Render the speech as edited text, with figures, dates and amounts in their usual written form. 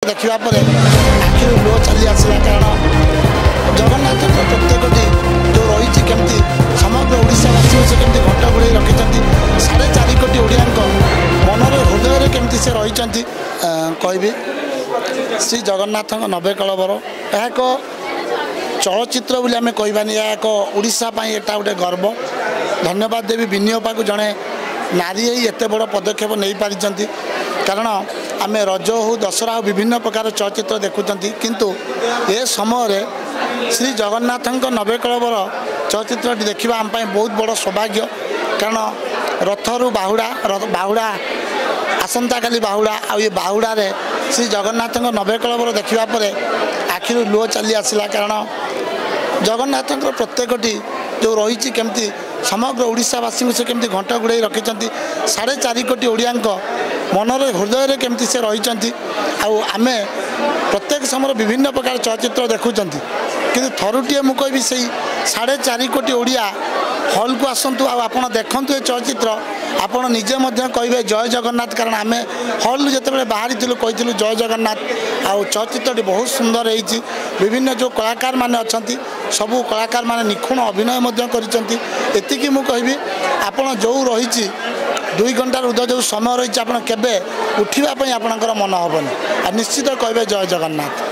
देखा आखिर लुह चली आसला कारण जगन्नाथ प्रत्येकटी जो रही केमती समग्र ओडावासी से केमती घंटा बुड़े रखिंट 4.5 कोटी ओडिया मनर हृदय केमती से रही कहि श्री जगन्नाथ नबे कलबर यह एक चलचित्र बोली आम कहबानी यह एक ओडापाई एटा गोटे गर्व धन्यवाद देवी विनियोपा को जड़े नारी एत बड़ पदक्षेप नहीं पारी कारण आम रज हो दशहरा हो विभिन्न प्रकार चलचित्र देखुं किंतु ए समय श्री जगन्नाथ नबे कलबर चलचित्र देखा आम बहुत बड़ सौभाग्य कारण रथरु बाहुड़ा आसंता काली बाहुड़ा आ बाहुड़ा श्री जगन्नाथ नबे कलबर देखा आखिर लुह चली आसला कारण जगन्नाथ प्रत्येकटी जो रही केमती समग्र ओडावासी से केमती घंटा गुड़ाई रखिंट 4.5 कोटी ओडिया मनर हृदय केमती से रही आम प्रत्येक समय विभिन्न प्रकार चलचित्र देखुं कि थरुटे मुझे से 4.5 कोटी ओडिया हॉल को आसतु आपड़ देखु ये चलचित्र आपड़ निजे कहे जय जगन्नाथ कारण आम हॉल जिते बाहरी कही जय जगन्नाथ आउ चलचित्र बहुत सुंदर होती विभिन्न जो कलाकार माने अच्छा सबू कलाकार माने निखुण अभिनय करती मुझे आपड़ जो रही 2 घंटा उद जो समय रही आप केवे उठापी आपणकर मन हेनी निश्चित कहे जय जगन्नाथ।